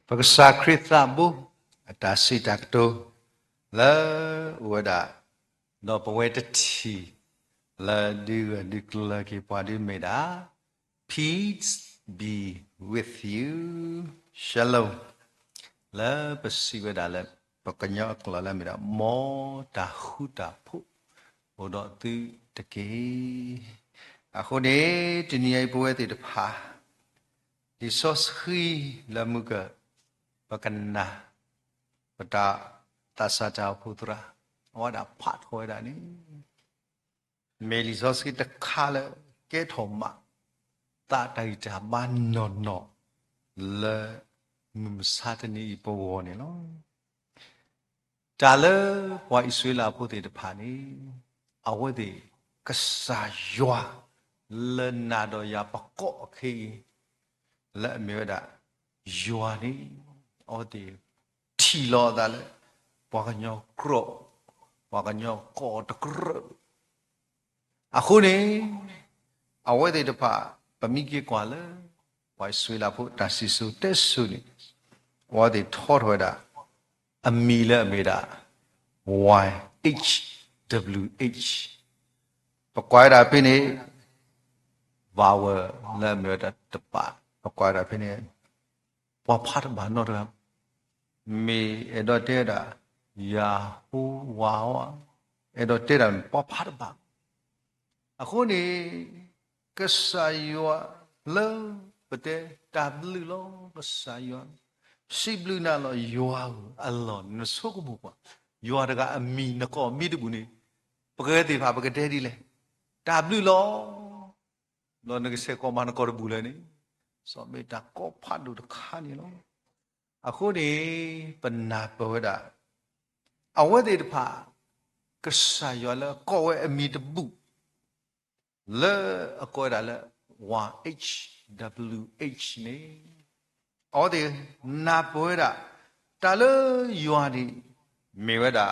Pagsakritabu atasitakto la wada no poetati la dikla ki padi meda peace be with you shalom la pasiwada la pakanyo kla la meda mo tahuta pu odo tu teke ako ne tiniai poeti de pa di sos khi la muka Pakana pada tasata putra wada pat hoida ni melisos kita kala ke thoma ta dai ta ban no le satani po ni lo ta le wa iswela puti de phani awadi kasa ywa le na do ya pakko khi le me da ywa ni Odi tilo dale wakanyo kro wakanyo ko takro aku ni awai de pa pamiki kwala wai swela pu tasisu tesu ni wadi thot hoda amila meda y h w h pakwai da pini wawa la meda tepa pakwai da pini wa phat ba no da me edo teda yahu wawa edo teda pa phat ba ako ni kasaywa le pete tablu lo kasaywa siblu na lo ywa allo no soku bu kwa ywa daga ami na ko mi du ni pagade pha pagade di le tablu lo ne se ko man ko bu le ni so me ta ko phat du kha ni lo ako ni penapawada awade de pha kasaywa le ko we ami de bu le akoda le YHWH ni ode napawada ta le ywa ni mewada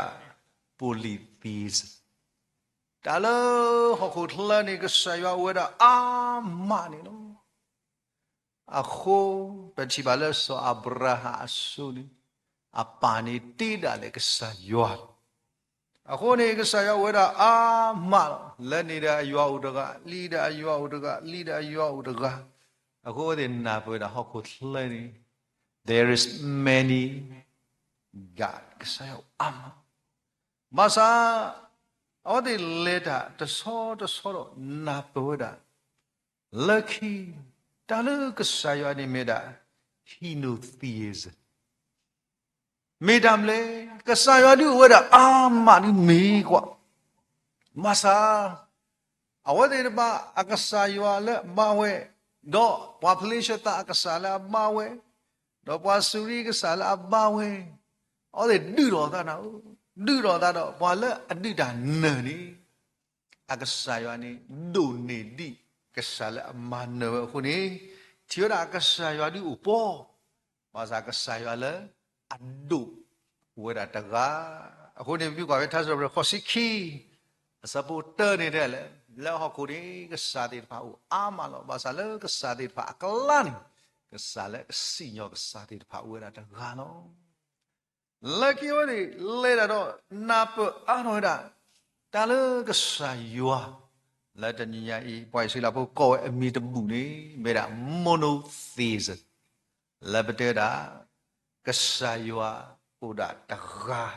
polytheism ta le hokho thla ni kasaywa wada amani no Ako pachibala so Abraha asuni apani tidak le kesayuan. Ako ni kesayuan weda amal lenida yua udaga lida yua udaga. Ako din na weda hokut leni. There is many God kesayuan amal. Masa ako din leda tesoro na weda lucky. Talu kesayuan ni meda henotheism. Medam le kesayuan ni wada amat ni me kwa. Masa awak ni ba akasayuan le mawe do population ta akasala mawe do pasuri kesala mawe. Ode duro ta na do wala adida ne ni akasayuan ni do ne di kesala mana aku ni tiada kesayuan di upo masa kesayuan le adu weda taga aku ni bi kwa thas ro khosiki supporter ni de le aku ni kesati pa u amalo masa le kesati pa aklan kesala sinyo kesati pa weda taga no laki wadi le da nap ano da tale kesayuan la tanya I poi sila po ko mi de bu ni me da monotheism la beteda kasaywa uda taga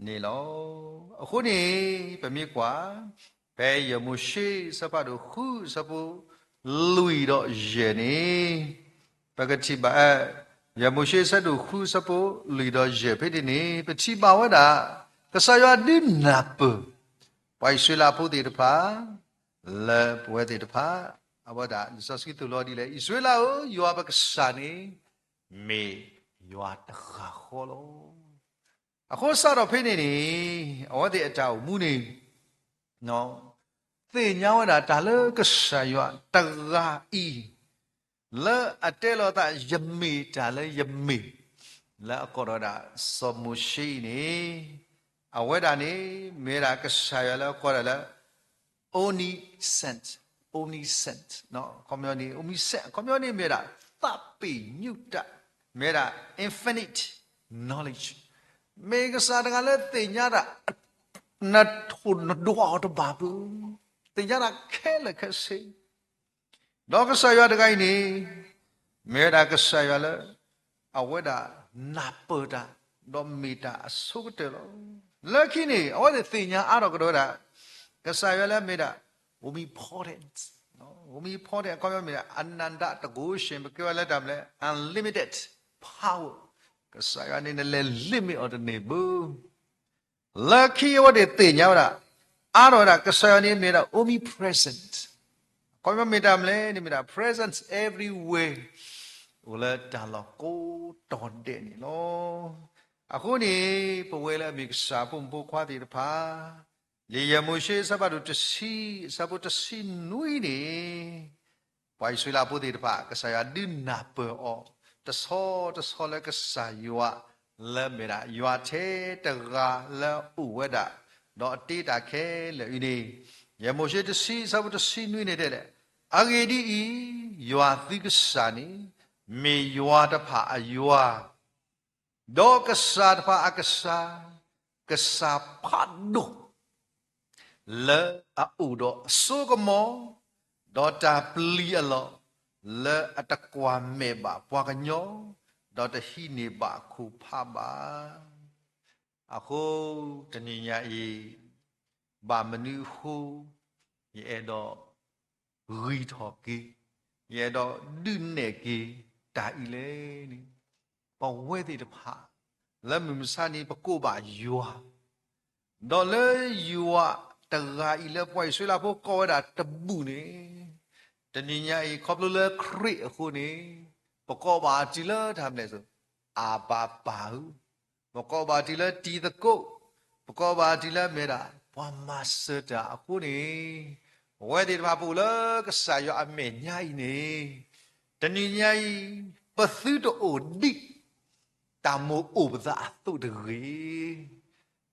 ni lo aku ni pemi kwa pe yo mu shi sa pa do khu sa po lui do je ni pagati ba yo mu shi sa do khu sa po lui do je pe di ni pe chi ba wa da kasaywa di na po poi sila po di de pa le puede de pa abada saski tu lo di le Israel o yo abakasani me yo atakha kholo akho sa ro phe ni awade ata mu ni no the nya wa da le kasa yo taga I le atelo ta yemi ta le yemi le akoroda somushi ni awada ni me ra kasa yo le korala omniscient no community omniscient community mera tapi nyuta မေရာ infinite knowledge မေကစားတကလည်းတင်ညာတာနတ်ထုနဒွားတော့ဘာဘူးတင်ညာတာခဲလေခဲစေတော့ကစားရတဲ့ကိုင်းနေမေရာကစားရလေအဝဒနာပတာတော့မီတာအစုကတယ်လို့လက်ခိနေအဝဒတင်ညာအတော့ကတော့တာကစားရလေမေရာဝမီ important နော်ဝမီ important အကောင်းရမေရာအနန္တတကုရှင်ဘပြောလက်တယ်မလဲ unlimited power ကစားရနေလေ limit အတဲ့နေဘူး lucky ဝတဲ့တင်ညာတာအတော့တာကစားရနေမေရာ omnipresent ကောင်းရမေတာမလဲနေမေရာ presence everywhere ဟိုလေတာလောကိုတော်တဲ့နေလို့အခုနေပဝဲလာမိကစားပုံပိုခွားတဲ့ဖာလေယမိုရှိစပါတို့တစီစပါတစီနွိနေပွိုင်ဆွေလာပို့တဲ့ဖာကစားရဒင်းနာပေါ်တဆောလကစားယွာလဲမေရာယွာသေးတရာလဲဥဝဒတော့အတေးတာခဲလေဤနေယမိုရှိတစီစပါတစီနွိနေတဲ့လေအဂေဒီယွာသိကစားနေမေယွာတဖာအယွာဒေါကစားတဖာအကစားကစားဖတ်ဒိုလေအူတော့ဆိုကမောဒေါတာပလီအလောလေအတကွာမေပါပွားကညောဒေါတဟိနေပါခုဖပါအခုတဏိညာဤဘာမနုဟုရဲ့တော့ရီထော်ကီရဲ့တော့ဒုနေကီတာဤလေနိပဝဲတဲ့တဖာလက်မမစနီပကိုပါယွာဒေါ်လေယွာတရာဤလေပွိုင်ဆွေလာဖို့ကောတာတပုနေတဏိညာဤခေါပလလေခရိအခုနေပကောပါတီလာထားမလဲဆိုအာပါပါပကောပါတီလာတီတကုတ်ပကောပါတီလာမေတာဘွာမစတာအခုနေဝဲဒီတဖာပူလကဆာရအမေညာဤနေတဏိညာဤပသုတအိုဒီတမောဥပဇာသုတရေ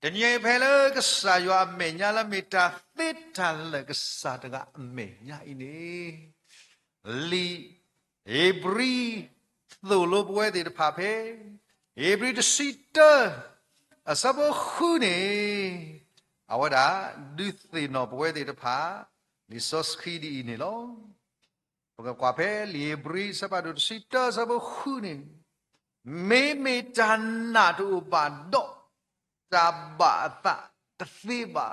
တဏိယဖဲလကဆာယအမေညာလမေတာသစ်တန်လကဆာတကအမေညာဤနေလီဧဘရီသို့လိုပွဲတဲ့ဖာဖဲဧဘရီတစီတအစဘခုနေအဝဒဒုသေနောပွဲတဲ့ဖာလီဆော့စခီဒီနေလောပကကွာဖဲလီဘရီစပါဒုစီတစဘခုနေမေမေတနာတူပါတော့တဘာတာတသိပါ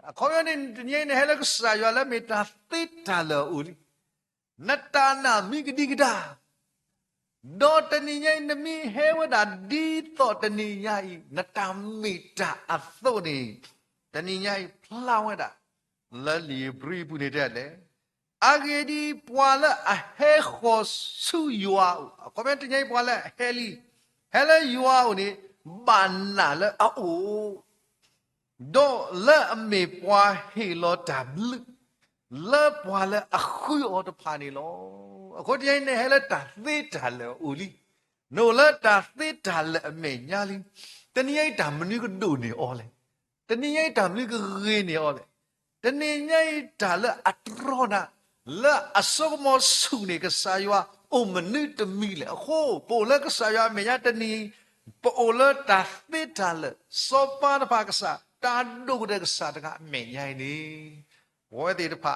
အခေါ်ရနေညနေဟဲလကဆာရလာမေတာသိတာလောဦးနတနာမိဂဒီဂဒါဒေါတနိညနမီဟဲဝဒဒီသောတနိညိနတမိတာအသောနေတနိညဖလောင်းဝဒလလီဘရီပူနေတဲ့လေအဂေဒီပွာလအဟဲခောဆူယွာကွန်မန့်ညိပွာလဟဲလီဟဲလယွာဦးနေဘာနာလအိုဒေါလအမေပွာဟီလောတဘလလပွာလအခုအော်တဖာနေလောအခုတည်းနဲ့ဟဲလတာသေတာလောဦးလီနိုလတာသေတာလအမေညာလီတနည်းတာမနုကဒိုနေအော်လေတနည်းတာမနုကရေနေအော်လေတနည်းညိတာလအထရောနာလာအစောမဆုနေကစားယွာအိုမနုတမီလေဟိုပိုလကစားယွာမေညာတနီပိုလတာသစ်တာလစောပါတဖာကစားတာဒုတဲ့ကစားတကအမေညာနေဝဲတဲ့တဖာ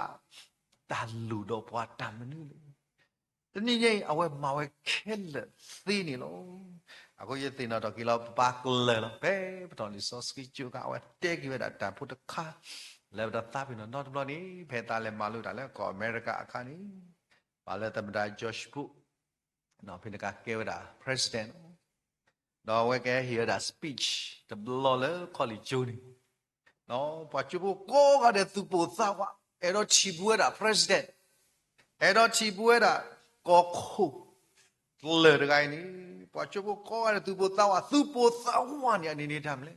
တာလူတော့ဘွာတာမနုလေတနည်းညိအဝဲမဝဲခဲလက်သီးနေလို့အခုရတဲ့တော့ကီလောပါကလေလောပဲပတော်လီစောစကီကျူကအဝဲတဲကြီးဝဲတာတာဖုတ်တခါလဲတော့တာပြီးတော့ဘလောနေဖဲတာလဲမလို့တာလဲကောအမေရိကအခါနေဘာလဲတမတာဂျော့ရှ်ပုနော်ဖိနကကဲဝတာ president တော့ဝဲကဲ hear that speech the bloller college journey နော်ဘာချဘူးကိုကတဲ့သူပိုသာဝအဲ့တော့ချီပွေးတာ president အဲ့တော့ချီပွေးတာကိုခုလေတကိုင်းနေဘာချဘူးကိုကတဲ့သူပိုသာဝသူပိုသာဝနေအနေနဲ့ထားမလဲ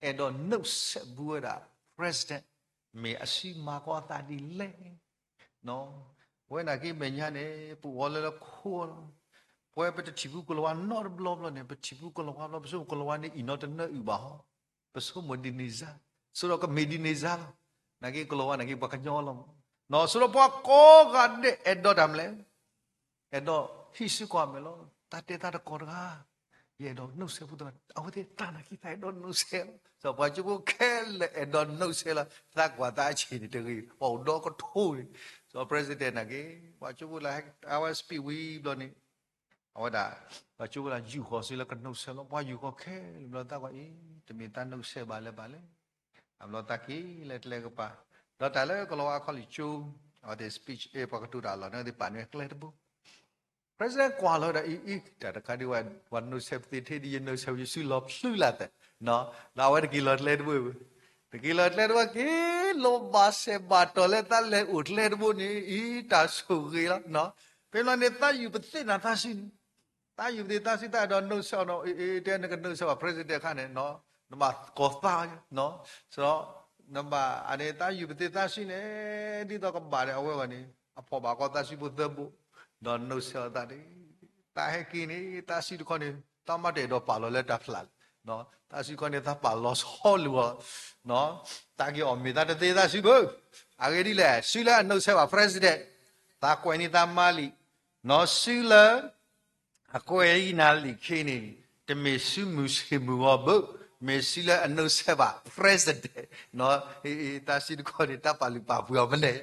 အဲ့တော့နှုတ်ဆက်ပွေးတာ president မေအရှိမာကွာတာဒီလေနော်ဝဲနာကိမညာနေပူဝလလခိုးပွဲပတချီဘူးကလဝနော်ဘလောဘလနေပချီဘူးကလဝဘပစုကလဝနေအီနော်တနေဥပါပစုမဒီနီဇာဆိုတော့ကမေဒီနီဇာနာကိကလဝနာကိပကညောလနော်ဆိုတော့ပွားကောကတဲ့အဲ့တော့တမ်းလဲအဲ့တော့ဟိစုကွာမလို့ ta tê ta đã có ra ye đó nấu xe phụ đó ao thế ta là khi thấy đó nấu xe rồi bà chú có khe lệ đó nấu xe là ta quả ta chỉ để được gì bảo đó có thôi rồi president là cái bà chú là our speak we đó này ao đã bà chú là yêu họ sẽ là cái nấu xe nó bà yêu họ khe rồi ta gọi thì mình ta nấu xe bà lẽ rồi ta kí lệ cái bà đó tại lẽ có lo có lý chú ở đây speech bà cái tu đà là nó đi bản về cái đó President ကွာလို့ဒါဒါတခါဒီဝန်နုဆက်တီထေဒီနုဆက်ယူဆူလောဆူလာတဲ့နော်လာဝဲကီလောလဲဘူးတကီလောလဲတော့ကီလောဘာဆေဘာတော်လဲတလဲဥလဲဘူးနီတာဆူကြီးလားနော်ပင်လောနေတာယူပသိနာသာရှိတာယူနေတာစီတာတော့နုဆက်တော့တဲ့ကနုဆက် President ခါနဲ့နော်နမကောသာနော်ဆိုတော့နမအနေတာယူပသိတာရှိနေဒီတော့ကပါတယ်အဝဲကနေအဖော်ပါကောသာရှိဖို့သက်ဖို့တော့နှုတ်ဆက်တာဒီတာဟဲကင်းနေတာစီတခွန်နေတာမတဲ့တော့ပါလို့လက်တာဖလာနော်တာစီခွန်နေတာပါလို့ဆောလူနော်တာကြီးအမေတာတဲ့တာစီဘူးအဂေဒီလေစီလာနှုတ်ဆက်ပါ president တာကွယ်နေတာမလီနော်စီလာအကွယ်ဤနာလီခင်းနေတမေစုမှုစီမှုဘူးမေစီလာနှုတ်ဆက်ပါ president နော်တာစီတခွန်နေတာပါလူပါဘူးမလဲ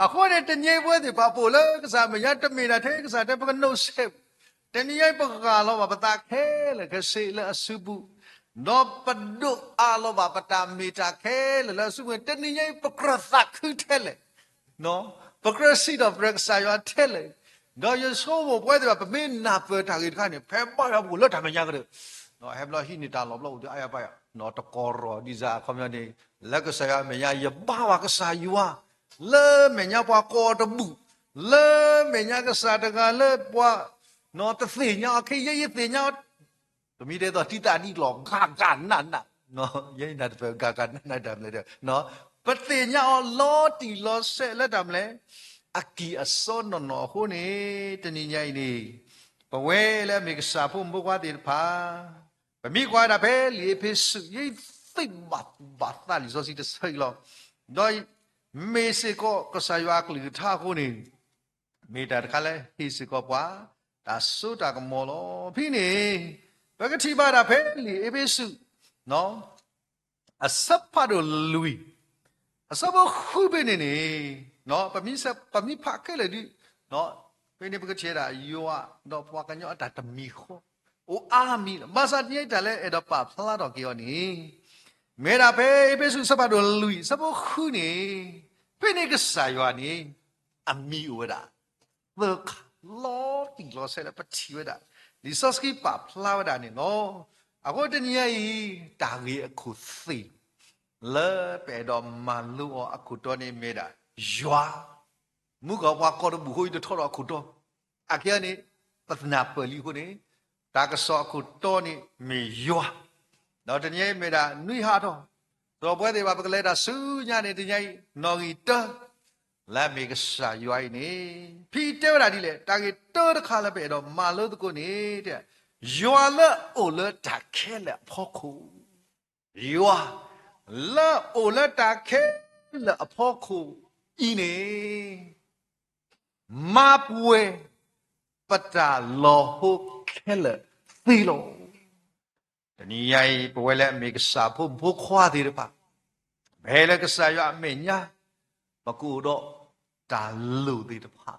အခုနဲ့တညိပွဲတွေပါပို့လဲကစားမရတမေတာထဲကစားတဲ့ပကနှုတ်ဆက်တနည်းပကလောပါပတာခဲလေကစေလအစုဘူးနောပဒုအလောပါပတာမီတာခဲလေလစုတနည်းပကရသခုထဲလေနော်ပကရစီတော့ဘရက်ဆာရထဲလေတော့ရဆိုးပွဲတွေပါပမင်းနာပတာကြီးတခါနေဖဲပါရဘူးလို့တာမရကြတယ်နော်ဟဲ့ဘလဟိနေတာလောဘလို့ဒီအရပါရနော်တကောရောဒီစားခမရနေလက်ကစားရမရရပါဝကစားယူဝလဲမညာပွားကောတဘူးလဲမညာကစားတကလဲပွားနော်တသိညာခေရရသိညာတမီတဲ့တော့တိတာနီလောဂါဂါနနနော်ရိနေတယ်ဂါဂါနနတယ်လေနော်ပသိညာလောတီလောဆဲလက်တယ်လေအကီအစောနော်ဟိုနေတနည်းညိုင်းနေပဝဲလဲမိကစားဖို့ဘွားတဲ့ဖာပမိကွာတာပဲလေဖိစုရိသိဘာသာလီဆိုစီတဆိလောတော့မေစေကိုကဆာယွာကလီထားခုနေမေတာတခါလဲဟိစေကိုပွားဒါဆိုတာကမောလောဖိနေဘဂတိပါတာဖဲလီအေဘေစုနော်အစပ်ဖတ်လို့လူအစပ်ခုပဲနေနေနော်ပမိဖခဲလေဒီနော်ဖိနေဘဂတိရာယောတော့ပွားကညောအတာတမီခောအိုအာမီမဆာတိတလဲအဲ့တော့ပါဖလာတော့ကြောနီမေရာပဲအေဘေစုစပ်တော့လူစပ်ခုနေဖိနေကဆာယွာနီအမီဝဒါဘကလောတီလောဆဲလပတိဝဒါဒီဆော့စကီပါဖလာဝဒါနေနော်အခုတညကြီးတာကြီးအခုသိလဲပဲတော့မလူအခုတော့နေမေတာယွာမူကဘွားကောဘူးဟိုတထော်အခုတော့အကျနေပသနာပလီခုနေတာကဆောအခုတော့နေမေယွာတော့တညကြီးမေတာနွိဟာတော့ပွဲတွေပါပကလဲတာစူးညနေတညကြီးနော်ဂီတလာမေကဆာယွိုင်းနေဖီတဲတာဒီလေတာကြီးတော်တခါလည်းပဲတော့မာလို့တကုနေတဲ့ယွာလဲအိုလဲတာခဲလဲဖောခုယွာလဲအိုလဲတာခဲလဲအဖောခုဤနေမပွေပတာလောဟုတ်ခဲလဲသီလောတနည်းရိုင်းပွဲလဲမေကဆာဖို့ဘုခွာသေးတယ်ပါဘယ်လဲကဆာရအမေညာဘကူတော့တာလူသေးတယ်ပါ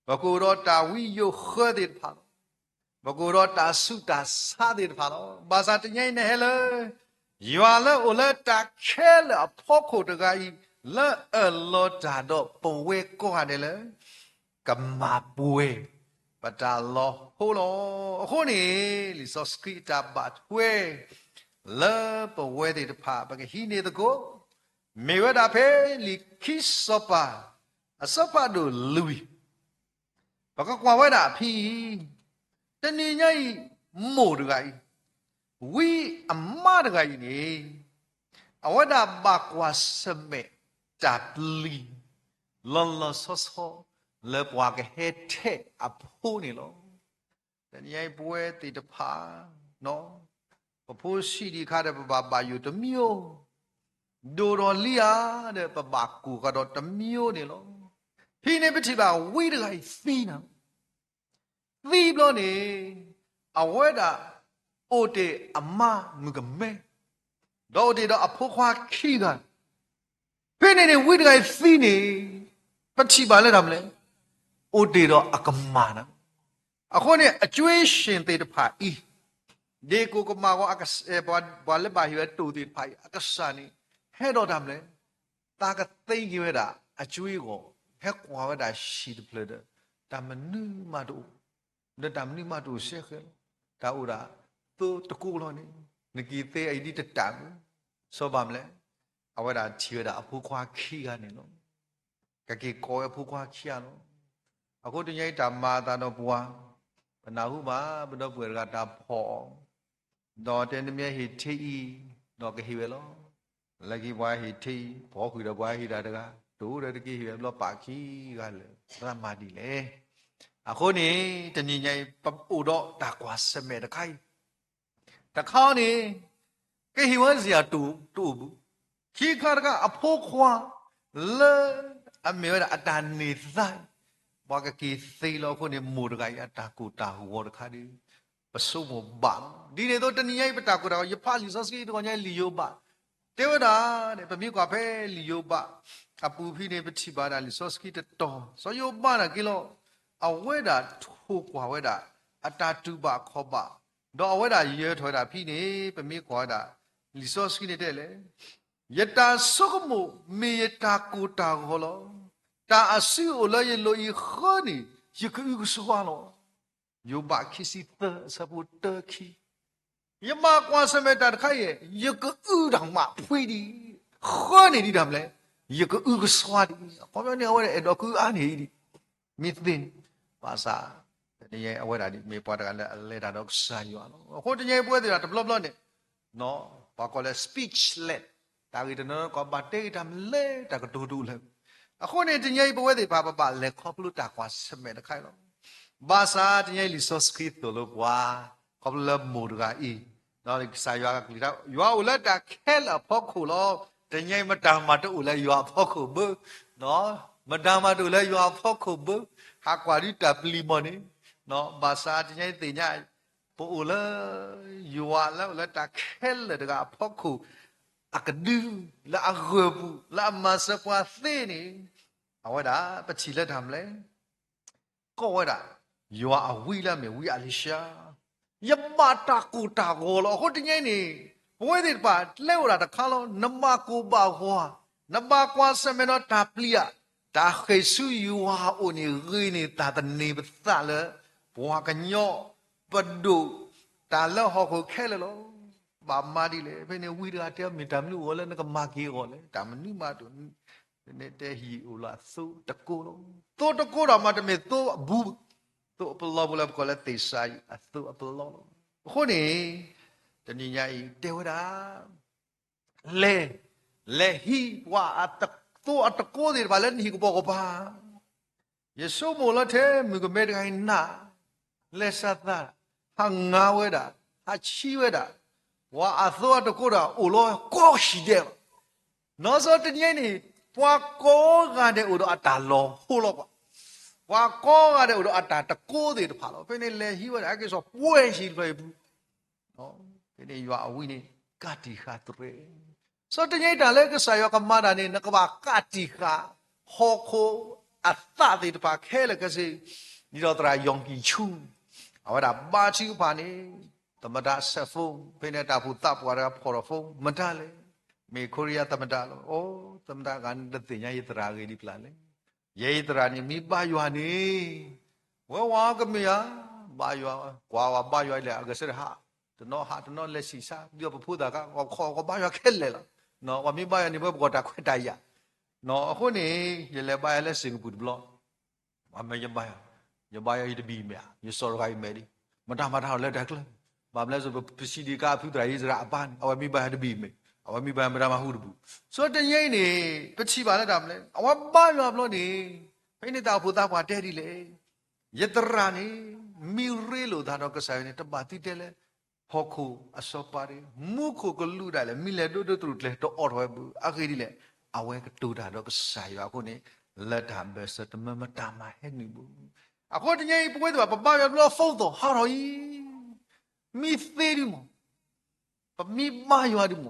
ဘကူတော့တာဝီယိုခဲသေးတယ်ပါဘကူတော့တာဆုတာစားသေးတယ်ပါတော့ဘာသာတညိုင်းနဲ့ဟဲလဲရွာလဲအိုလဲတာခဲလဲအဖို့ခုတကကြီးလဲအလောတာတော့ပဝဲကောရတယ်လေကမာပွေပတာလောဟိုလောအခုနေလီစောစကီတာဘတ်ဝဲလဲပဝဲတဲ့ဖာဘကဟီနေတကိုမေဝဒါဖေလီခိစောပါအစောပါတို့လူဘကကွာဝဲတာဖီတနေညိုင်မို့တကကြီးဝီအမတကကြီးနေအဝဒဘကွာစမေတာပလီလောလောဆောဆောလေပွားကဟဲထဲအဖိုးနေလို့တနည်းပွဲတိတဖာနော်ပဖိုးရှိဒီခါတဲ့ဘာယူတမျိုးဒိုတော်လီယာတဲ့ပပကူကတော့တမျိုးနေလို့ဖိနေပတိပါဝိတခိုင်ဖီးနာ သိလို့နေအဝဲတာအိုတေအမငကမဲတော့တေတော့အဖို့ခွာခီကဖိနေဝိတကသိနေပတိပါလဲတယ်မလဲအိုတေတော့အကမာနာအခုနေအကျွေးရှင်တေတဖာဤဒီကိုကမာကောအကဘာလဲပါဟိဝတူတေဖာအကဆာနီဟဲတော့တယ်မလဲတာကသိကြီးဝဲတာအကျွေးကိုဟဲကွာဝဲတာရှိတယ်ပလက်တာမနုမတို့လက်တမနိမတို့ရှက်ခဲဒါဥရာသူတကူလို့နေနကီသေးအိဒီတတမ်စောပါမလဲအဝဲတာချီရတာအဖို့ခွာခီကနေလို့ကကေကောအဖို့ခွာခီရလို့အခုတညိတာမာတာတော့ဘွာဘနာဟုပါဘတော့ပွေကတာဖော်တော့တဲ့မြဲဟိထေဤတော့ကဟိဝဲလို့လက်ကီဘွာဟိထေဘောခွေတော့ဘွာဟိတာတကဒိုးတဲ့တကီဟိဝဲလို့ပါခီကလေရမတီလေအခုနေတညညပအိုတော့တာကွာစမဲတခိုင်တခေါနေကေဟိဝဲစရာတူဘူးခိခါကအဖို့ခွာလဲအမေရအတန်နေဆိုင်ဘာကကေသိလို့ခုနေမူတကိုင်အတာကူတာဟူဝတခါဒီပစုံမဘာဒီနေတော့တညညပတာကူတာရဖာလီစစကီတော့ညလီယိုဘာတေဝဒါတဲ့ပမိကွာဖဲလီယိုဘာအပူဖိနေပတိပါတာလီစစကီတတော်ဆိုယိုဘာနာကီလောအဝဲတာထိုးကွာဝဲတာအတာတူပါခောပါတော့အဝဲတာရဲထွဲတာဖိနေပမိကွာတာလီစောစကိနေတဲ့လေယတာဆုကမှုမေယတာကိုတာဟောလောတာအစီအိုလယေလိုဤခေါနီယကဥကဆွာလောယောဘခိစီတစပုတခီယမကွာစမေတာတခိုင်ယကဥတော်မဖွေးဒီခေါနေဒီတမ်လေယကဥကဆွာဒီခေါပြောနေဝဲအဲ့တော့ကူအာနေဒီမိသင်ပါစာတညအဝဲတာဒီမေပွားတကလည်းလဲတာတော့စာယူအောင်ဟိုတညပွဲသေးတာ develop နဲ့နော်ဘာကောလဲ speech let တာဂီတနော်ကဘာတေတမ်လဲတာကတူတူလဲအခုနေတညပွဲသေးဘာလဲခေါပလူတာကွာစမဲတခိုင်လို့ဘာစာတညလီဆိုစခရစ်တို့လို့ကွာခေါပလမူဒဂါအီနော်စာရွာကလီတော့ရွာဦးလက်တာခဲလဖို့ခုလို့တညမတမတူလဲရွာဖို့ခုဘနော်မတမတူလဲရွာဖို့ခုဘဟာကွာရီတပလီမနီနော်ဘာသာတညတင်ညပိုလယွာလာတခဲလတကဖောက်ခုအကဒူလာအဂဘူလာမစပွားသိနေအဝဒါပချီလက်ထမ်လဲကောဝဒါယွာအဝီလာမေဝီအလီရှာယမတာကူတာကိုလောဟိုတညနေဘွေးဒီပါလဲဝဒါတခါလုံးနမကူပါဟွာနမကွာစမေနောတာပလီယာတာခေဆူယွာအိုနေရီနေတာတနေပသလဲဘွာကညောပဒုတာလောဟောကိုခဲလလောဘာမာဒီလေဖိနေဝီရာတဲမီတမ်လူဝလဲနကမာကီဟောလဲတာမနိမတုနေတဲ့ဟီအိုလာသုတကိုလောသုတကိုတော့မတမေသုဘူးသုပလောဘလဘကလဲတေဆိုင်အသုအပလောခုနေတဏိညာဤတေဝရာလေဟီဝါအတသုအတကိုဒီဘာလဲဟီကဘောကဘာယေရှုမိုလတဲ့မြကမဲတိုင်းနာလက်စသဟာငါဝဲတာဟာချီဝဲတာဝါအသောတကိုတာအိုလောကောရှိတဲ့နော်စောတညနေပွာကောကတဲ့အိုတော့အတာလောဟိုလောကွာဝါကောကတဲ့အိုတော့အတာတကိုးတွေတဖာလောဖိနေလေဟီဝဲတာအကေဆိုပွဲရှိတယ်ဘူးနော်ဖိနေရွာအဝိနေကတိခါတရေစောတညတာလဲကဆာယောကမာတာနေနကဘာကတိခါဟောခိုအသတဲ့တဖာခဲလကစီဒီတော့တရာယောင်ကီချူအဝဒါဘာချီပါနေတမဒါဆက်ဖုန်းဖိနေတာဖူတပ်ပွားရဖော်ဖုန်းမတလေမေကိုရီးယားတမဒါလို့အိုးတမဒါကန်တဲ့တင်ရရတရာကြီးဒီပလာလေရရတရာနေမိပါရွာနေဝဝကမယာဘာရွာကွာဝဘာရွာလေအကစရဟာတနောဟာတနောလက်စီစာဒီပဖူတာကခေါ်ဘာရွာခဲလေလားနော်ဝမိပါရနေဘဘောတာခွတ်တရနော်အခုနေရလေပါရလဲစင်ကာပူဘလော့အမေရပါရပါရရတဘီမြာရစောရိုင်းမဲဒီမတာမတာလက်တက်လေဘာမလဲဆိုပစီဒီကာဖူတရာရေးစရာအပန်းအဝမိပါရတဘီမေအဝမိပါမတာမဟုတ်ဘူးဆိုတငိမ့်နေပချီပါလက်တာမလဲအဝပါရွာဘလော့နေဖိနေတာဖူတာကွာတဲဒီလေယတရာနေမီရဲလို့ဒါတော့ကဆိုင်နေတပါတိတဲလေဟောခုအစောပါရီမုခုကလူဒါလေမီလေတိုတိုတူလေတော့အော်ဝဲဘူးအခေဒီလေအဝဲကတူတာတော့ကဆိုင်ရွာခုနေလက်တာဘယ်စတမမတာမဟဲ့နေဘူး အခုတည်းပွဲတော့ပပရလို့ဖုတ်တော့ဟာရောမိသေးတယ်မမိမရွာတယ်မ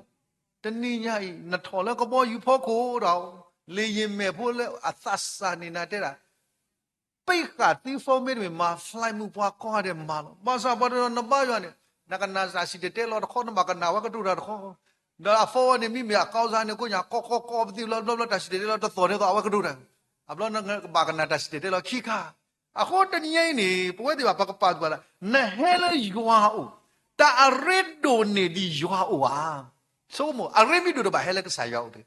တနည်းညာနထော်လဲကပေါ်ယူဖို့ကိုတော့လေရင်မဲ့ဖို့လဲအသဆာနေနာတဲ့လားပိတ်ကတီဖော်မဲမှာ fly မှုပွားကောတယ်မှာလို့ဘာသာဘာတော့နပါရွာနေနကနာစာစီတဲ့လို့ခေါ်နမကနာဝကတူရခေါ်ဒါဖော်နေမိမကောက်စားနေကိုညာကောပတိလို့တရှိတဲ့လို့တော်တယ်တော့အဝကတူတယ်အဘလို့နဘာကနာတရှိတဲ့လို့ခိခါအခုတနည်းနေပွဲတွေပါပပါလာနဟဲလရွာအိုတာရစ်ဒိုနေဒီရွာအိုဟာဆိုမအရမီဒိုဘာဟဲလကဆာရောက်တယ်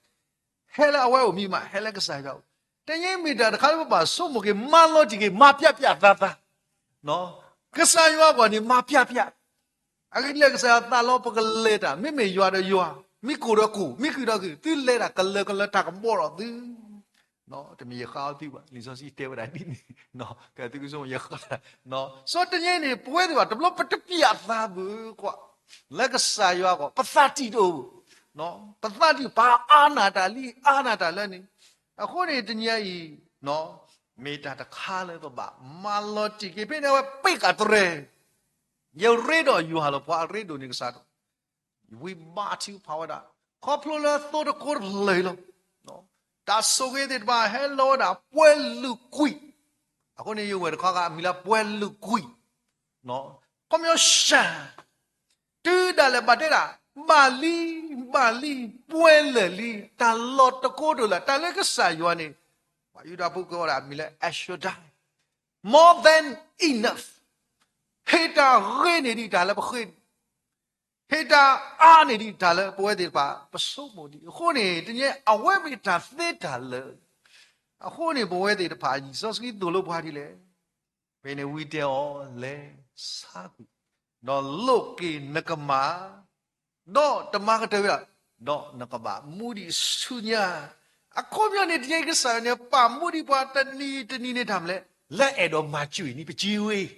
ဟဲလအဝဲကိုမိမဟဲလကဆာရောက်တကယ်မိတာတခါလို့ပါဆိုမကေမလောဒီကေမပြသားနော်ကဆာရွာကနေမပြအဲ့ဒီလက်ကစားတာလောပကလေတာမိရွာတော့ရွာမိကိုတော့ကိုမိကိုတော့ကိုသူလဲတာကလတာကမောတော့သူနော်တမီခါတိပါလီဆိုစီတေဝဒါဒီနော်ကဲသူကဆိုရခါနော်စောတညနေပွဲတွေပါတဘလပတပြသားဘူးကွာလက်ကစားရွာကပသတိတော့နော်ပသတိဘာအာနာတာလဲနေအခုနေတညကြီးနော်မေတာတခါလဲတော့ပါမာလောတိကေပြနေဝပိတ်ကတရဲYou read or you have a read on the We bought you power that. Couple thought a court lelo. No. That's so good by hello that well look quick. I want you were called Mila well look quick. No. Come your shan. Do the batera. Bali, well, ta lot of cordula, ta like a sayuani. Why you da book or Mila Ashoda? More than enough. ဟေတာရင်းနေဒီဒါလည်းပခွေဟေတာအားနေဒီဒါလည်းပွဲဒီပါပစုံမို့ဒီအခုနေတကယ်အဝဲမိတာသေတာလေအခုနေပွဲဒီတပါကြီးစောစကီတို့လို့ပါဒီလေဘယ်နေဝီတဲော်လေစာကူတော့လုတ်ကေနကမာတော့တမကတဲ့ရတော့နကဘာမူဒီဆုညာအခုမျိုးနေတကယ်ကစားနေပါမူဒီပါတနီနေทำလဲလက်အဲ့တော့မကျွေနီပကြီးဝေး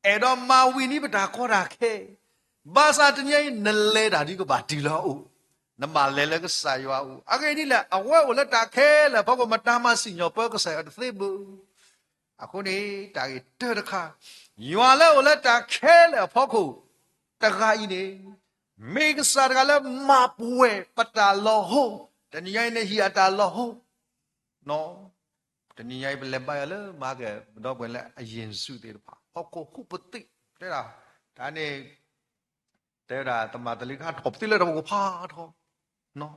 အဲ့တော့မာဝီနိပတာခေါ်တာခဲဘာသာတညိနလဲတာဒီကပါဒီလောဦးနမလဲလဲကဆာရွာဦးအကေဒီလဲအဝဲဝလက်တာခဲလဲဘောကမတာမစီညောပွဲကဆာအသိဘူးအခုနေတာကြီးတဲ့တခါရွာလဲဝလက်တာခဲလဲဖောက်ခုတခါကြီးနေမေကဆာကလည်းမပွဲပတာလောဟုတ်တညိနေဟီအတာလောဟုတ်နော်တညိဘလဲပါရလဲမာကတော့ဘယ်လဲအရင်စုသေးတယ်ပါဟောကိုခုပတိတဲ့လားဒါနဲ့တဲ့လားတမတလိခါထော်တိလဲတော့ကိုဖာထော်နော်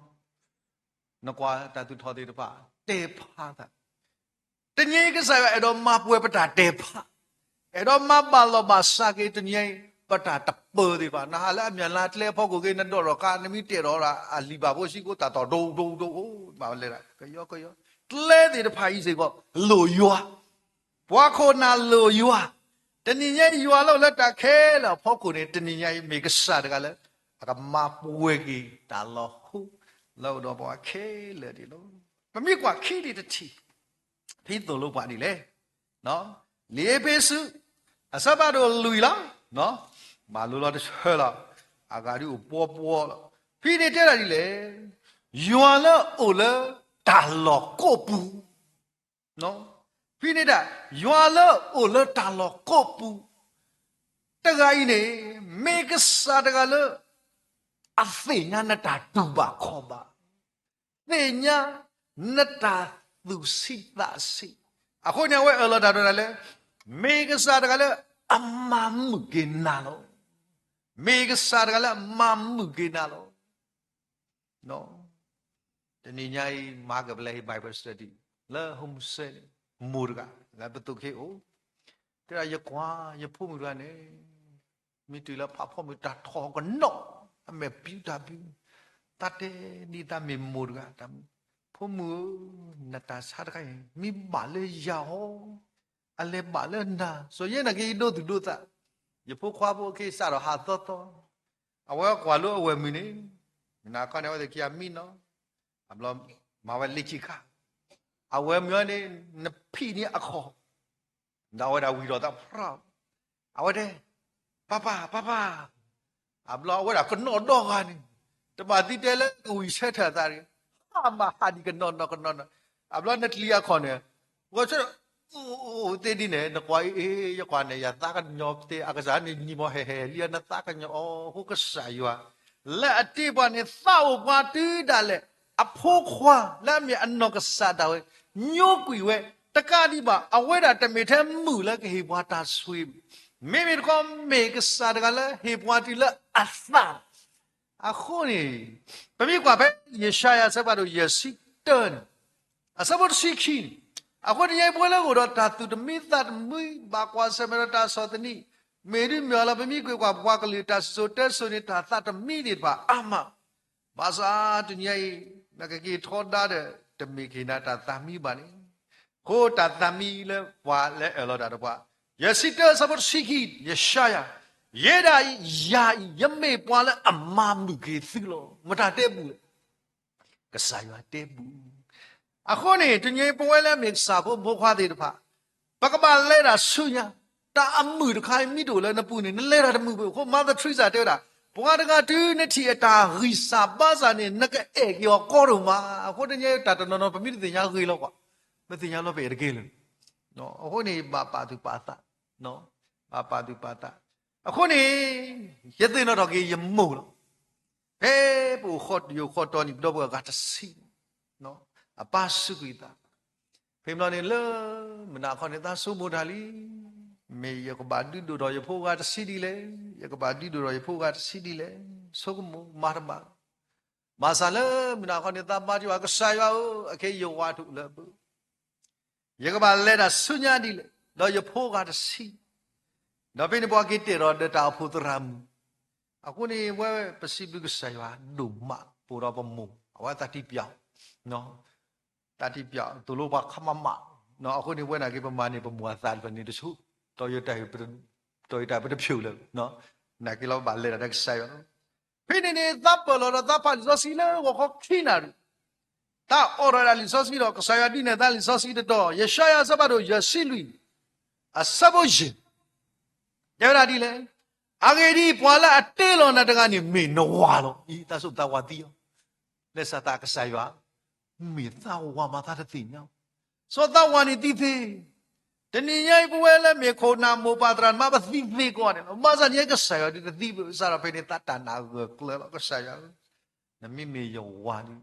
နကွာတတူထော်သေးတယ်ပါတေဖာတာတညိကစားအဲ့တော့မပွဲပတာတေဖာအဲ့တော့မပါလောပါစာကေတညိပတာတပေဒီပါနာလာအမြန်လာတလဲဖို့ကိုကေနတော့ကာနမီတေတော့လာအလီပါဖို့ရှိကိုတာတော့ဒုံပါလဲလားကယောတလဲဒီတဖာကြီးစေကောလိုရွာဘွားခိုနာလိုရွာတနင်္ဂနွေရွာလို့လက်တခဲလို့ဖောက်ကိုနေတနင်္ဂနွေမေကစားတကလည်းအကမပွဲကြီးတာလို့ဟုတ်လို့တော့ဘွားခဲလေဒီလို့မမြစ်กว่าခီးဒီတတီဖိတော်လို့ပါဒီလေနော်လေပေစုအစပါတော့လူလားနော်မလူတော့ဆွဲလားအာဂါရီကိုပေါ်လို့ဖိနေတဲ့တာဒီလေရွာလို့အိုလို့တာလို့ကိုပူနော်ဖိနေတာရွာလို့အိုလို့တာလို့ကိုပူတခါကြီးနေမေကစားတကလို့အဖေညာနတာတူပါခေါ်ပါသေညာနတာသူစိတာစိအခုညဝဲအလောတာတော့လေမေကစားတကလို့အမမှုကိနာလို့မေကစားတကလို့မမှုကိနာလို့နော်တနေ့ညမာကပလေ Bible study လာဟုံးစဲမူရကလာပတုခေအိုတဲ့ရကွာရဖို့မူရနဲ့မိတူလာဖဖို့မူတာထောကနော့အမေပြူတာပြူတတဲ့ဒီတမေမူရကတမ်ဖို့မူနတာစားခိုင်မိပါလေယာဟောအလေပါလေနာဆိုရင်ငါကြီးတို့သူတို့သာရဖို့ခွာဖို့ခေစားတော့ဟာတော့အဝဲကွာလို့အဝဲမီနေနာကနေဝဲကီယာမီနော်အဘလမဝဲလိချိခါအဝဲမျိုးနေနဖိနေအခေါ်ဒါဝဲဒါဝီတော့တာဖရာအဝဲတဲ့ပပအဘလဝဲဒါကနော့တော့ကနေတမတိတဲလဲဝီဆက်ထတာရီဟာမဟာဒီကနော့အဘလနတလီယာခေါ်နေဝဲချက် ô tê đi nè nó quay ya quan này ya ta kan nyop tê akaza ni mo he lia na ta kan nyop hu ka sai wa la ti ba ni sao qua tư da le a pho khwa la mi an no ka sa da we nyo quy we ta ka di ba a we da ta me the mu la ke he bwa ta sui me me ko me ka sa da la he bwa ti la a sa a kho ni ba mi kwa be ye sha ya sa ba do ye si turn a sa bo si kiအခုဒီပွဲလဲကိုတော့တာသူတမိသတ်မွေဘာကွာစမရတာစောတနီမေရီမြော်လာပမိကွေကွာဘွားကလေးတာဆိုတက်ဆိုနေတာသတ်တမိဒီပါအမဘာသာတညိနကကြီးထောတာတဲ့တမိခိနာတာသမီပါနေကိုတာသမီလဲဘွာလဲအလောတာတော့ဘွာယစီတဆဘရှိခိယရှာယာယေဒါယာယမေပွာလဲအမမှုကေသီလောမတာတဲ့ဘူးကစားရတဲ့ဘူးအခုနေတညိပွဲလဲမင်းစာဖို့မိုးခွားသေးတဖပကပလဲတာဆူညာတာအမှုတခိုင်မိတို့လဲနပူနေလဲတာတမှုပဲခိုမသာထရီစာတဲ့တာဘွာတကတူးနေတီအတာရီစာပါစာနေနကအဲကျော်ကောတော်မှာအခုတညိတာတနော်ပမိတင်ညာခေးလောက်ကွာမတင်ညာလောက်ပဲတကယ်လို့နော်အခုနေပါသူပါတာနော်ပါသူပါတာအခုနေရတဲ့တော့ကေရမို့လို့ဟဲပူခေါ်ယူခေါ်တော်နေတော့ဘကတစီနော်အပါစုကွေတာဖေမလို့နေလမနာခေါနေတာစုမို့တာလီမေယကဘာဒူဒိုရဖိုးကတစီဒီလေယကဘာဒူဒိုရဖိုးကတစီဒီလေဆိုကမမာရမမာဆာလမနာခေါနေတာပါကြွားကဆိုင်ရောအခေယောဝါထုလဘယကဘာလဲတာဆုညာဒီလေတော့ရဖိုးကတစီတော့ပြနေပွားကိတေရောဒတာဖုဒရမ်အခုနေဝဲပစီဘကဆိုင်ရောဒုမပူရောပမူအဝတတိပြောင်းနော်တတိပြောင်းသူလိုပါခမမနော်အခုနေဝဲနာကိပမာနေပမူအသတ်ပနေတချို့တော်ရတိုင်ပတဖြူလို့နော်နာကိလောပါလေတာဆိုင်ရောဖိနေနေသပ်ပလောသပ်ပါဇစီလေဝခခိနာတာအော်ရလီဇစီတော့ကဆိုင်ရဒီနေတာလီဇစီတော့ယရှာယာစဘတော့ယစီလူအစဘရှင်ရရဒီလေအဂေဒီပွာလာအတေလောနာတကနေမေနဝါလောဤတဆုတဝတိယောလက်စတာကဆိုင်ရမေသာဝါမသာတသိညာစောတဝါနေတိသေးတဏိယိပွဲလဲမေခေါနာမောပါတရမပသိသေးကောတယ်မဆန်ရဲ့ကဆိုင်ရဒီတိစားရဖေနေတတနာကလကဆိုင်ရနမိမေယောဝါဒီ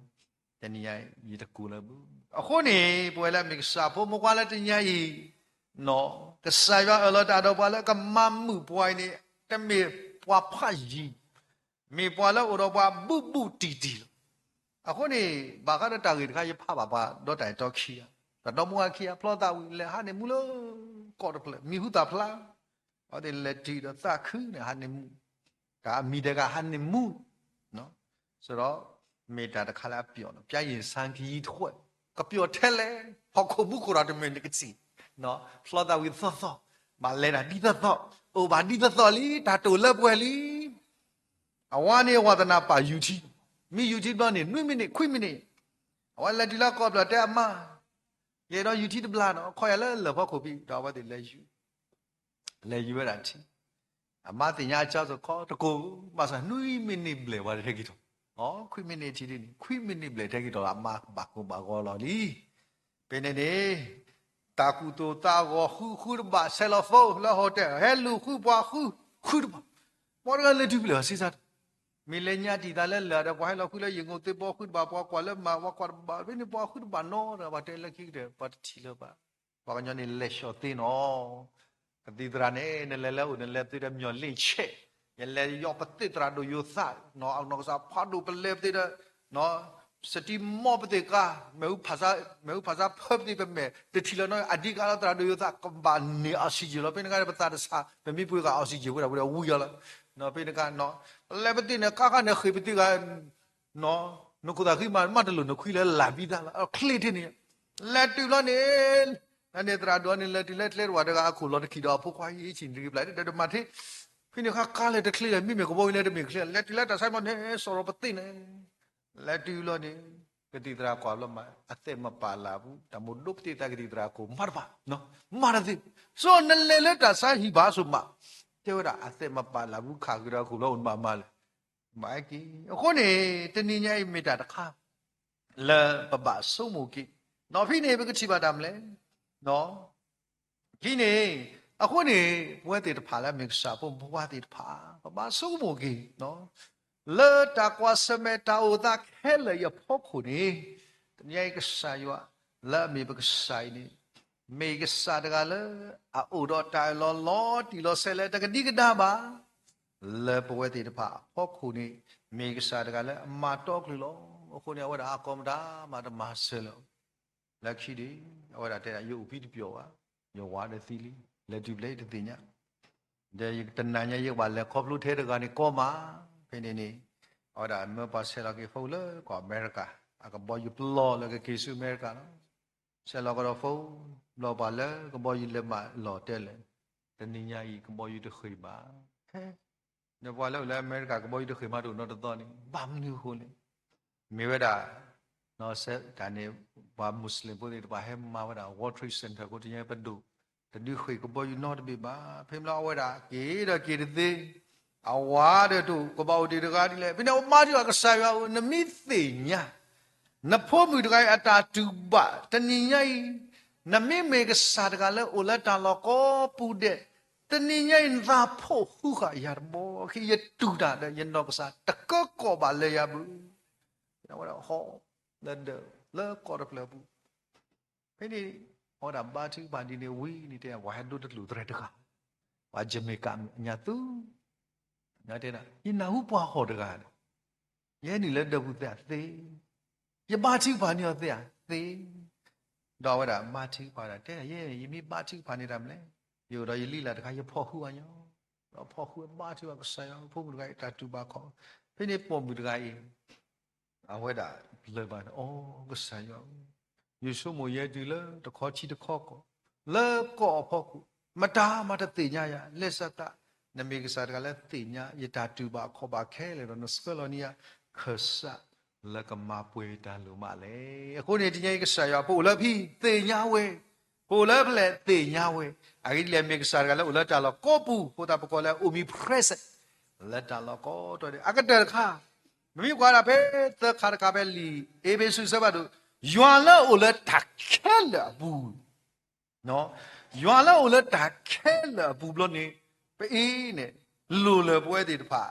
တဏိယိတကူလဘူးအခုနေပွဲလဲမေစာဖို့မကွာလဲတဏိယိနော်ကဆိုင်ရအလောတာတော့ပါလဲကမမှုပွိုင်းနေတမေပွားဖတ်ကြီးမေပွားလဲဥရောပပုတီအခုနေဘာကတာဂီတခါရဖပါပါတော့တိုင်တော့ခီယာတော့မွာခီယာဖလောတာဝီလဲဟာနေမူလို့ကော်တဖလမီဟုတာဖလားဟောဒီလက်တီတော့သခူးနေဟာနေမူဒါအမီတကဟာနေမူနော်ဆိုတော့မေတာတခါလာပြောတော့ပြရင်စံခီထွက်ကပြောထဲလဲဟောခုမှုကိုရတဲ့မင်းကစီနော်ဖလောတာဝီသောမလဲတာဒီသောအိုဘာဒီသောလီဒါတိုလက်ပွဲလီအဝါနေဝဒနာပါယူချီမိယူချီတော့နေနှွိမိနေခွိမိနေအဝါလက်ဒီလာကောပလာတဲ့အမရေတော့ယူချီတပလာနော်ခေါ်ရလဲလဘောခုပြီတော့ဘာတည်းလဲယူရတာချီအမတင်ညာချောဆိုခေါ်တကူမဆာနှွိမိနေဘလေဘာတဲ့ကြီးတော့ဩခွိမိနေချီနေခွိမိနေဘလေတဲ့ကြီးတော့အမဘာကူဘာကောလော်လီပင်နေတာကူတိုတာကိုခုဘာဆယ်လဖိုလာဟိုတယ်ဟဲလူခုပွားခုဘာပေါ်ကလည်းဒီဘလေစီစားမီလညာတီတာလဲလာတော့ဘွားလောက်ခုလဲရင်ကိုတေပေါ်ခုဘာပွားကွာလဲမဝကွာဘာဘယ်နေပွားခုဘာနော်ဘာတဲလက်ခိတဲ့ပတ်ချီလပါဘာကညနေလက်ရှော့တင်းနော်ကတိဒရာနဲ့လဲဦးနဲ့တေးမြော်လင့်ချက်ရလဲရောပတိဒရာတို့ယောသနော်အောင်နော်စားဖာဒူပလဲတေးနော်စတိမောပတေကမေဥဖာစာဖပ်ဒီပမေတတိလနော်အဒီကာလာတရာတို့ယောသကဘာနေအစီဂျီလောပင်ကရပတာစာပမိပွေကအစီဂျီဝရဝူရလာနော်ပိနကနော်လဲပတိနဲ့ကာကနေခိပတိကနော်နကုဒါခိမတ်တလို့နခွီလဲလာပြီးသားလားခလစ်နေလက်တူလို့နေအနေတရာတော့နေလက်တူလက်ဝါတကအခုလောတခီတော့ဖုခွာရေးချင်းဒီပလိုက်တဲ့မထေဖိနေခါကားလက်တခလစ်မိမေကဘောင်းလက်တမိခလလက်တူလက်တဆိုင်မနေစောရပတိနေလက်တူလို့နေကတိတရာကွာလို့မအသက်မပါလာဘူးတမို့လုပတိတကတိတရာကိုမတ်ပါနော်မရသည်ဆိုနလေလက်တဆိုင်ဟိပါဆိုမှကျတော့အသက်မပါလာဘူးခါကြတော့ခုလို့မမလဲမိုက်ကီအခုနေတနည်းညိုင်မေတာတခါလဲပပဆုံးမူကီနော်ဖိနေဘကချိပါတမ်လဲနော် ဒီနေ့အခုနေဘွဲတေတဖာလဲမစ်စာပုံဘွားတေတဖာဘာစုမိုကြီးနော်လေတာကွာစမေတာအိုဒါခဲလေရဖို့ခုနေတမြိုက်ကစားရလာမေဘကဆိုင်နေမေကစားတကလည်းအိုတော့တိုင်လောတီလောဆဲလဲတကတိကဒါပါလေဘွဲတေတဖာဖို့ခုနေမေကစားတကလည်းအမတော့ကလောအခုနေဝဒါအကောမဒါမတမဆဲလောလက်ရှိဒီဝဒါတဲ့ရုပ်ပြီးပြောပါယောဝါတဲ့သီလီလက်တူလက်တဲ့ညတဲ့တဏ္ဍာညရုပ်ပါလက်ခေါပလူထဲတကနေကောမှာဖိနေနေဟောဒါမပါဆဲလာကေဖိုလကောအမေရိကအကဘောယူပလောလကကေဆူအမေရိကနော်ဆဲလာကတော့ဖိုလောပါလကဘောယူလက်မလောတဲ့လေတဏ္ဍာညကဘောယူတခိပါဟဲနေဘွာလောက်လည်းအမေရိကကဘောယူတခိမတို့တော့တော်နေဘာမလို့ခိုးလေမေဝဒါနော်ဆက်ဒါနေဘာမွတ်စလင်ပို့တဲ့ဘာဟဲမာဝဒါ World Trade Center ကိုတင်ရပတ်တို့တတိခွေကပေါ်ယူနော်တပိပါဖေမလာဝဒါကေတော့ကေတဲ့အဝါတဲ့တို့ကပေါတီတကားဒီလေဘယ်တော့မာဒီကဆာရနမိသိညာနဖို့မူတကားအတာတူပါတဏိညာနမိမေကစားတကလည်းအိုလက်တလောကောပူတဲ့တဏိညာသာဖို့ဟုခရဘောခိယတူတာတဲ့ယနောကစားတကောကောပါလေရဘူးနော်ဟောလက်လေကောရပလဘူးဖိနေဟောတာဘာသူဘာဒီနေဝီနေတဲ့ဝါဟဒုတလူတရတကဝါဂျမေကညာသူညာတဲ့နာယနာဟုပွားဟောတကားရဲနေလက်တဘူးတဲ့သေးယဘာသူဘာနေတဲ့သေးတော့ဝဒါမာသူဘာတဲ့ရဲယမိဘာသူဘာနေတာမလဲယောတော့ယလိလာတခါရဖို့ဟူအညောတော့ဖို့ဟူဘာသူကဆရာဖို့မှုတကတတူပါခေါ်ဖိနေပေါ်မှုတကအေးအဝဲတာလေပါအော်ကဆရာယေရှုမိုရဲ့ဒီလေတခေါ်ချီတခေါ်ကောလေကောဖို့ကူမတာမတသိညာရလက်စတာနမေကစားတကလည်းသိညာယတာတူပါခေါ်ပါခဲလေတော့နစကလောနီယာခဆာလကမပွေတန်လူမလေအခုနေဒီညကစားရဖို့လည်းဖိသိညာဝဲဖို့လည်းဖလဲသိညာဝဲအဲ့ဒီလေမေကစားကလည်းဥလတာလောကောပူဟိုတာပကောလည်း omnipresent လက်တာလောကောတော့အကတဲ့ခါမမိကွာတာပဲသခါတခါပဲလီအေဘေစုစဘတို့ယွာလာအိုလက်တာခဲလာဘူးနော်ယွာလာအိုလက်တာခဲလာဘူးဘလို့နေပေးနေလူလေပွဲတွေတဖာ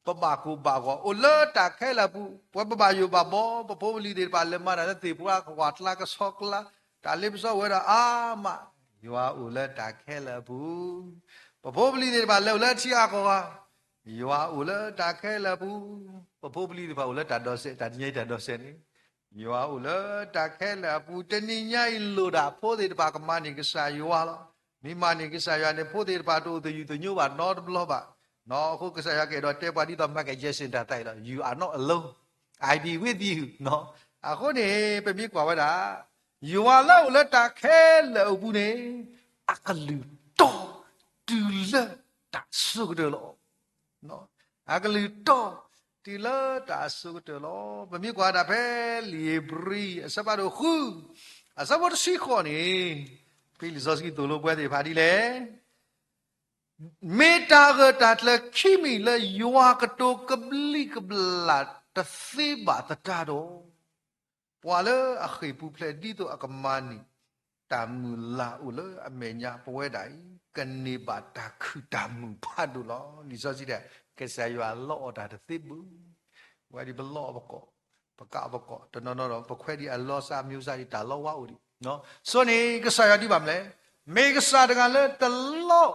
ပပကူပါကောအိုလက်တာခဲလာဘူးပွဲပပယူပါဘောပဖိုးလီတွေပါလက်မတာတေပွားကွာတလာကဆောကလာတာလိပစောဝဲတာအာမယွာအိုလက်တာခဲလာဘူးပဖိုးလီတွေပါလက်လက်ချီအကောယွာအိုလက်တာခဲလာဘူးပဖိုးလီတွေပါအိုလက်တာတော့စေတာညိတ်တာတော့စေနေယောဥလတာခဲလာပူတနိညာဤလိုတာဖိုးသေးတပါကမနိကစာယောလောမိမနိကစာယောနေဖိုးသေးတပါတို့သူညို့ပါနော်ဘလောပါနော်အခုကစာရကေတော့တေပါတိတော့မက်ကရက်စင်တာတိုက်တော့ you are not alone I be with you နော်အခုနေပြပြကွာဝတာယောလောလတာခဲလာဘူးနေအကလူတော့တူလတာဆုကတယ်လို့နော်အကလူတော့တီလာတာဆုကတယ်လို့မမြကွာတာပဲလီဘရီအစပါတော့ခုအစပါတော့ရှိခေါ်နေဖိလီဇောစကီတိုလိုပွဲတွေဖာဒီလေမေတာကတတ်လခိမီလေယွာကတိုကဘလီကဘလာတသိဘာတတာတော့ပွာလေအခီပူဖလက်ဒီတော့အကမနီတမူလာဦးလေအမေညာပွဲတိုင်ကနေပါတာခုတမူဖတ်လို့လောလီဇောစီတဲ့ကစားရွာလော့တာတသိဘူးဝါဒီဘလော့ဘကောပကဘကောတနော်နော်ပခွဲဒီအလောစာမျိုးစားဒီတာလောဝါဦးဒီနော်ဆိုနေကစားရဒီပါမလဲမေကစားတကလည်းတလော့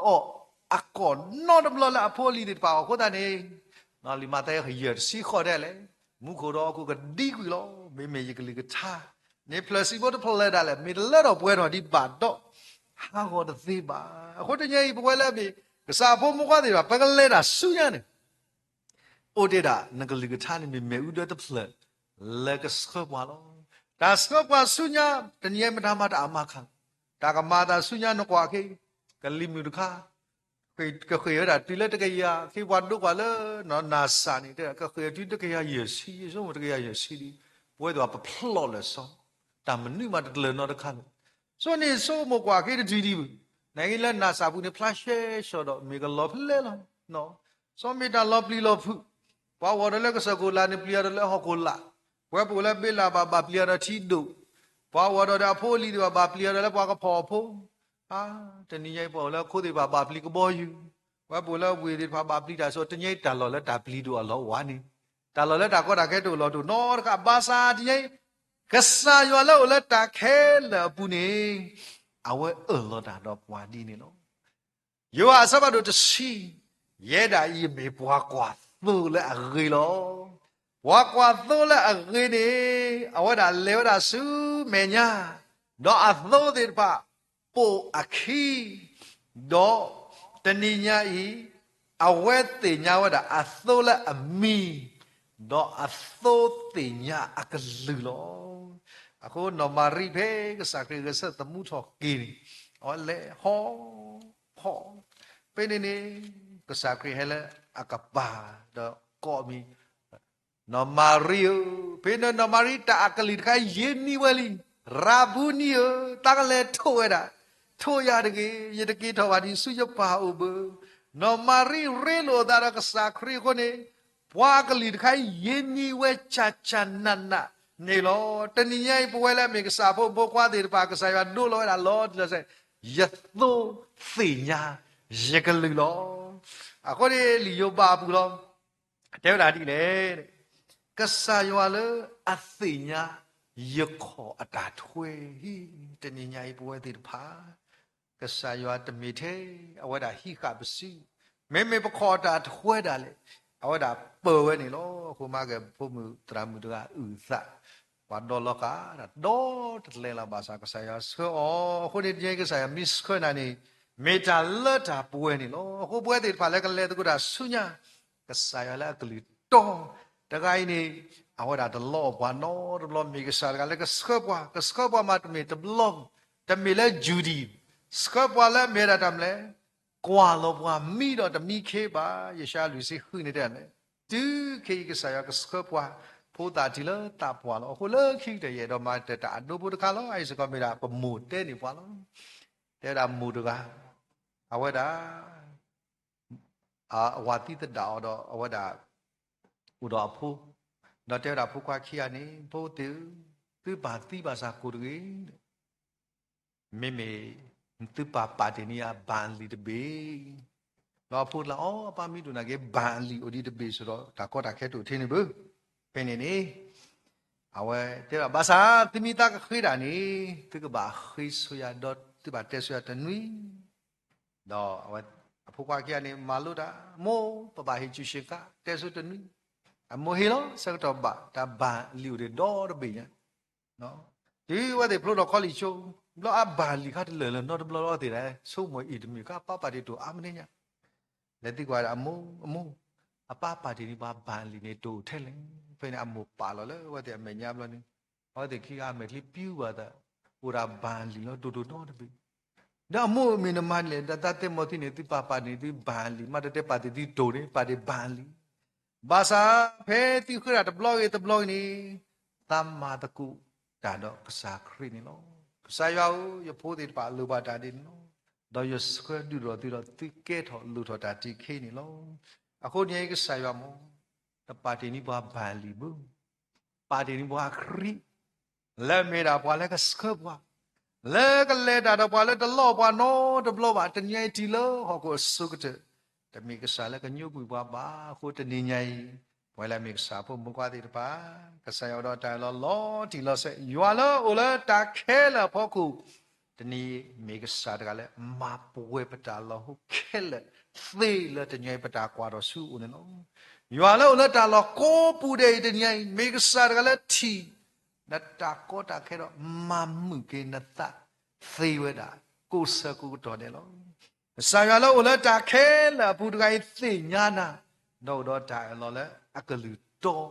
အကောနော်ဒဘလော့လာအဖိုလီဒီပါကိုတာနေနော်လီမတဲ့ခရစီခေါ်တယ်လေမူခိုတော့အခုကဒီကွီလောမေမေရကလေးကထားနေပလစီဘောတဖလက်တာလေမေလက်တော့ပွဲတော့ဒီပါတော့ဟာဟောတသိပါအခုတညကြီးပွဲလဲပြီကစားဖို့မကွာသေးပါပကလဲတာဆူညနေအိုဒေတာနဂလီကထားနေမေဦးတဲ့ဖလက်လက်ကစခပွားလောဒါစခပွားဆူညတညမထားမတာအမခဒါကမာတာဆူညနကွာခေကလီမူတခါခေကခေရတာတိလက်တကရခေဝတ်တော့ကလည်းနော်နာစာနေတဲ့ကခေတိတကရရစီဆုံးတကရရစီဒီပွဲတော့ပဖလော်လဲဆောတာမနုမတလနော်တခါဆိုနေဆိုမကွာခေတီဒီနိုင်ငံလက်နာစာဘူးနေဖလက်ရှဲရှော့တော့မေကလော်ဖလဲလောနော်စောမီတာလော်ပလီလော်ဖူဘာဝရလကစကိုလာနေပလီရလဲဟောကိုလာဝဲပူလဲပေးလာပါပလီရတီဒိုဘာဝရတာဖိုးလီတော့ဘာပလီရလဲပွားကဖော်ဖို့ တနည်းပေါ်လာခိုးတယ်ပါပလီကဘောယူဝါပေါ်လာဝေတယ်ပါပလီတာဆိုတနည်းတာလော်လက်တာပလီတို့အလောဝါနေတာလော်လက်တာကောတာခဲတို့လော်တို့နော်ကဘာစာတနည်းကဆာရွာလော်လက်တာခဲလပူနေအဝဲလော်တာတော့ပွားဒီနေလို့ယောအစဘတို့တစီရဲတာဤမေပွားကွာသို့လဲအရေလောဝါကွာသို့လဲအရေနေအဝဲတာလေဝတာစုမေညာတော့အသို့တဲ့ပါပိုအခီတော့တဏိညာဤအဝဲတင်ညာဝဒအသို့လဲအမီတော့အသို့တင်ညာအကလူလောအခုနော်မာရိဖေကစကရကစတမှုထောကီအော်လေဟောpe ni kesakri hele akapa do ko mi no mario pe no mari ta akali kai yeni wali rabuni ta le tho da tho ya de ke ye de ke tho ba di su ya pa o bu no mari re lo da kesakri ko ni bwa akali kai yeni we cha cha na na ne lo tani nyai pwe la me kesa pho bo kwa de pa kesa ya do lo da lo lo se ya tho si nya ye ka lu lo အခုဒီလီယိုပါဘူးတော့တဲဝတာတိလေကဆာယောလေအသိညာယခောအတာထွေဟိတဏိညာဤပွဲတိတဖာကဆာယောတမိသေးအဝဒဟိကပစီမေမေပခောတာထွေတာလေအဝဒပေဝဲနေလောခုမကဘုမှုတရာမှုတကဥသဝါဒေါ်လောကဒေါ်တလဲလာပါစာကဆာယောဆောခုဒီကျေကဆာယောမစ်ခွနာနေမေတာလတာပွဲနေလောဟိုပွဲတွေဖာလဲကလဲတကူတာဆုညာကဆာရလာကလီတောတကိုင်းနေအဝဒါတလောဘာနောတလောမေကဆာကလည်းကစကပွားမတ်မေတဘလောတမေလဲဂျူဒီစကပွားလဲမေရတမ်လဲကွာလောပွားမိတော့တမိခေပါယေရှာလူစီခွနေတဲ့နဲ့တူခေကဆာရကစကပွားဖိုးတာဒီလောတာပွားလောဟိုလဲခိတဲ့ရတော့မတတာအနုဘုတခါလောအဲစကမေတာပမုတဲနေပွားလောတဲတာမူတကအဝဒအဝတိတဒါတော့အဝဒဥတော်ဖူတော့တဲ့တာဖူခွာခိယနေဘို့တူသူပါတိပါစာကိုတွေမေမေသူပါတင်နီယာဘန်လီတဘေတော့ဖူလာအော်ပါမီဒူနာကေဘန်လီအိုဒီတဘေဆိုတော့ဒါကောတာခဲတူထင်းနေဘူးဖင်းနေနေအဝဲတဲ့ဘာသာတိမီတာခိတာနေသူကဘာခိဆိုရတော့သူပါတက်ဆိုရတနွီတော့အဖိုးကွာကြီးကနေမာလို့တာမိုးပပဟိချူရှိကတဲဆုတနုအမိုဟီလောစကတော့ဘာတာဘာလီရတော့ဘေးနော်ဒီဝတ်ဒီပရိုတိုကောလီချိုဘလောအဘာလီခတ်လဲနော်ဘလောတဲ့ရဲဆိုမွေအီဒမီကပပတီတူအမနေညာလက်တိကွာအမိုအပပါတီဒီဘာဘာလီနေတူထဲလဲဖိနေအမိုပါလောလဲဝတ်တဲ့အမေညာဘလောနေဟောဒီခိအမေလိပြူပါတာဟိုရာဘာလီနော်တူတော့တဘေဒါမို့မင်းမလေတတတဲ့မတိနေတိပါနေတိဘာလီမတတဲ့ပါတိတိုနေပါတိဘာလီဘာသာဖဲတိခရတဘလော့ရဲ့တဘလော့နေသမ္မာတကုဒါတော့ကစားခရီနေလို့ကစားရောရဖိုးတိပါလူပါတာဒီနော်တော့ရစခွဲဒူတော့တိကဲထော်လူထော်တာတိခေနေလို့အခုနေကစားရောမောတပါတိနိဘာလီဘူးပါတိနိဘာခရီလဲမေတာဘွာလဲကစခွဲဘွာလဲကလဲတာတော့ဘာလဲတလော့ဘာနော်တဘလော့ဘာတညိုင်တီလောဟောကိုစုကတဲ့တမီကစားလဲကညုပ်ပွားပါခိုတနေညိုင်ဘွယ်လဲမီကစားဖို့မကွာသေးတပါကစားရတော့တိုင်လောတီလောဆက်ယွာလောအိုလဲတာခဲလာဖို့ခုတနီမီကစားတကလဲမပွဲပတာလောဟုတ်ခဲလဲသေလဲတညိုင်ပတာကွာတော့စုဦးနေနော်ယွာလောလဲတာလောကိုပူတဲ့တညိုင်မီကစားတကလဲထီနတာကောတာခဲတော့မမှုကေနတသေဝဒကိုစကူတော်တယ်လို့ဆာရလောလတာခဲလာဘူးတကိုင်းသိညာနာတော့တော့တာလောလဲအကလူတော်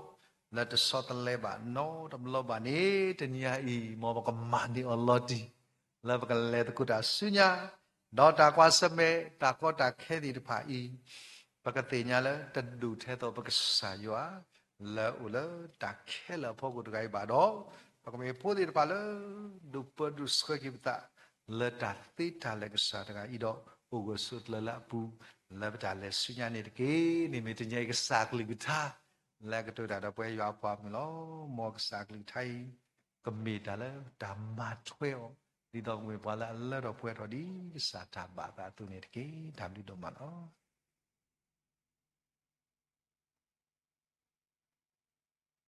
လက်တစောတလဲပါနော်တမလောပါနေတညာဤမောဘကမန်ဒီအလော်တီလဘကလဲတကုတာဆုညာတော့တာကွာစမဲတာကောတာခဲဒီတဖာဤဘကတိညာလဲတဒူထဲတော့ဘကဆာယောလဲဦးလဲတာခဲလာဖို့ကိုတကိုင်းပါတော့ဘကမေဖို့ဒီတဖာလဲဒူပဒူစခကိပတာလက်တာသိတာလက်ကစားတကဤတော့ဥဂဆုတလလပူလက်ပတာလက်ဆုညာနေတကေနေမတညိုင်ကစားကလိကတာလက်ကတူတာတော့ပွဲရွာပွားမလို့မောကစားကလိထိုင်ကမေတာလဲဓမ္မထွဲ ဒီတော့ငွေပွာလာလဲတော့ပွဲတော်ဒီစာတာပါတာသူနေတကေဓာမ်လီတော့မနော်